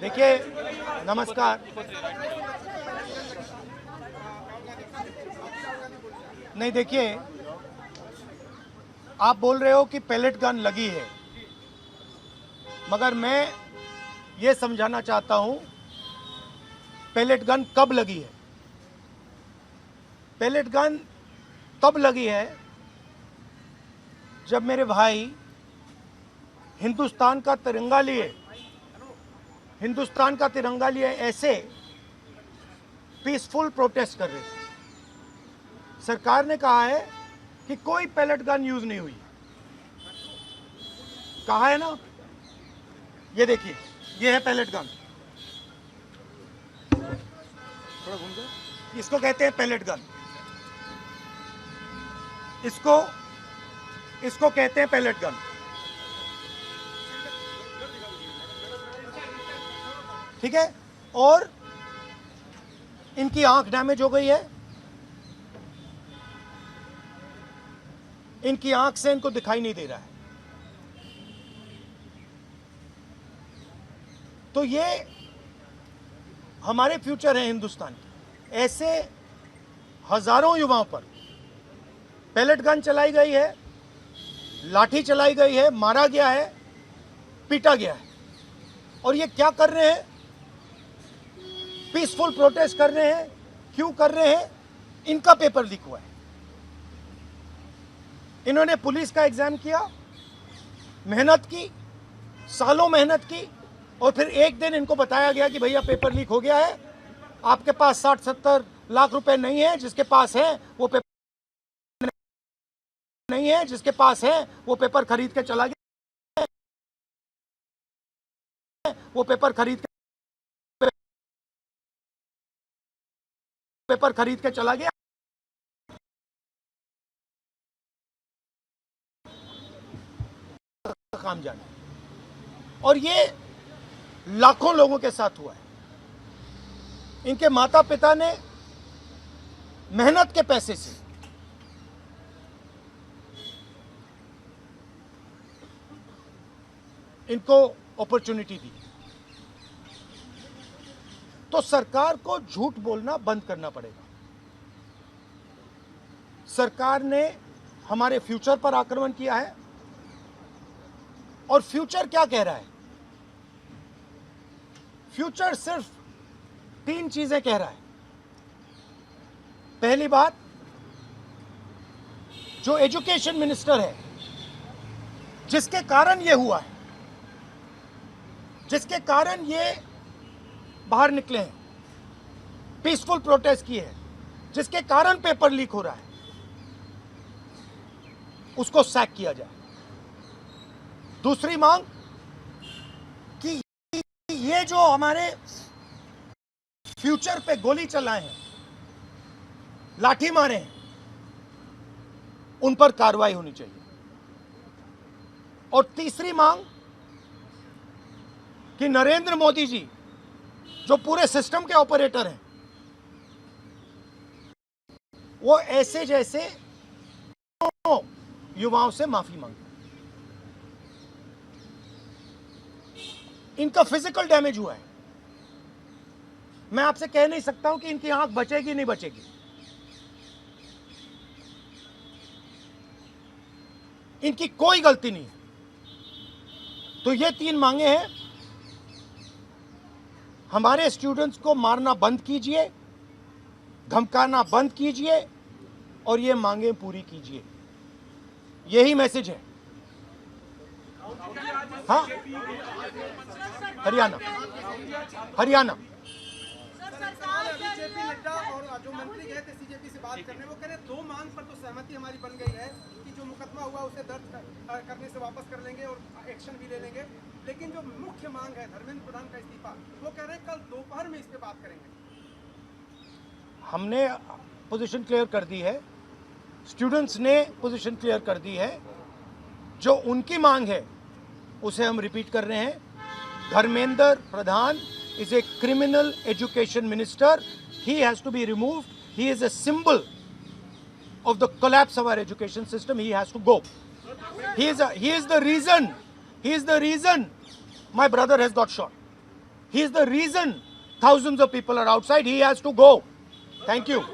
देखिए, नमस्कार। नहीं, देखिए, आप बोल रहे हो कि पैलेट गन लगी है, मगर मैं ये समझाना चाहता हूं पैलेट गन कब लगी है। पैलेट गन तब लगी है जब मेरे भाई हिंदुस्तान का तिरंगा लिए ऐसे पीसफुल प्रोटेस्ट कर रहे थे। सरकार ने कहा है कि कोई पैलेट गन यूज नहीं हुई। कहा है ना, ये देखिए, ये है पैलेट गन। थोड़ा घूम जाओ। इसको कहते हैं पैलेट गन। इसको कहते हैं पैलेट गन। ठीक है। और इनकी आंख डैमेज हो गई है। इनकी आंख से इनको दिखाई नहीं दे रहा है। तो ये हमारे फ्यूचर है हिंदुस्तान के। ऐसे हजारों युवाओं पर पैलेट गन चलाई गई है, लाठी चलाई गई है, मारा गया है, पीटा गया है। और ये क्या कर रहे हैं? पीसफुल प्रोटेस्ट कर रहे हैं। क्यों कर रहे हैं? इनका पेपर लीक हुआ है। इन्होंने पुलिस का एग्जाम किया, मेहनत की, सालों मेहनत की, और फिर एक दिन इनको बताया गया कि भैया पेपर लीक हो गया है, आपके पास 60-70 लाख रुपए नहीं है, जिसके पास है वो पेपर नहीं है, जिसके पास है वो पेपर खरीद के चला गया, वो पेपर खरीद के चला गया। काम जाने। और ये लाखों लोगों के साथ हुआ है। इनके माता पिता ने मेहनत के पैसे से इनको अपॉर्चुनिटी दी। तो सरकार को झूठ बोलना बंद करना पड़ेगा। सरकार ने हमारे फ्यूचर पर आक्रमण किया है। और फ्यूचर क्या कह रहा है? फ्यूचर सिर्फ 3 चीजें कह रहा है। पहली बात, जो एजुकेशन मिनिस्टर है, जिसके कारण यह हुआ है, जिसके कारण ये बाहर निकले हैं, पीसफुल प्रोटेस्ट किए हैं, जिसके कारण पेपर लीक हो रहा है, उसको सैक किया जाए। दूसरी मांग कि ये जो हमारे फ्यूचर पे गोली चलाए हैं, लाठी मारे हैं, उन पर कार्रवाई होनी चाहिए। और तीसरी मांग कि नरेंद्र मोदी जी, जो पूरे सिस्टम के ऑपरेटर हैं, वो ऐसे जैसे युवाओं से माफी मांगे। इनका फिजिकल डैमेज हुआ है। मैं आपसे कह नहीं सकता हूं कि इनकी आंख बचेगी नहीं बचेगी। इनकी कोई गलती नहीं है। तो ये 3 मांगे हैं। हमारे स्टूडेंट्स को मारना बंद कीजिए, धमकाना बंद कीजिए, और ये मांगे पूरी कीजिए। यही मैसेज है। हाँ, हरियाणा जेपी नड्डा और जो मंत्री गए थे सीजेपी से बात करने, वो कह रहे 2 मांग पर तो सहमति हमारी बन गई है कि जो मुकदमा हुआ उसे दर्ज करने से वापस कर लेंगे और एक्शन भी ले लेंगे। लेकिन जो मुख्य मांग है धर्मेंद्र प्रधान का इस्तीफा, वो कह रहे हैं कल दोपहर में इस पे बात करेंगे। हमने पोजीशन क्लियर कर दी है, स्टूडेंट्स ने पोजीशन क्लियर कर दी है। जो उनकी मांग है उसे हम रिपीट कर रहे हैं। Dharmendra Pradhan is a criminal education minister. He has to be removed. He is a symbol of the collapse of our education system. He has to go. He is the reason my brother has got shot. He is the reason thousands of people are outside. He has to go. Thank you.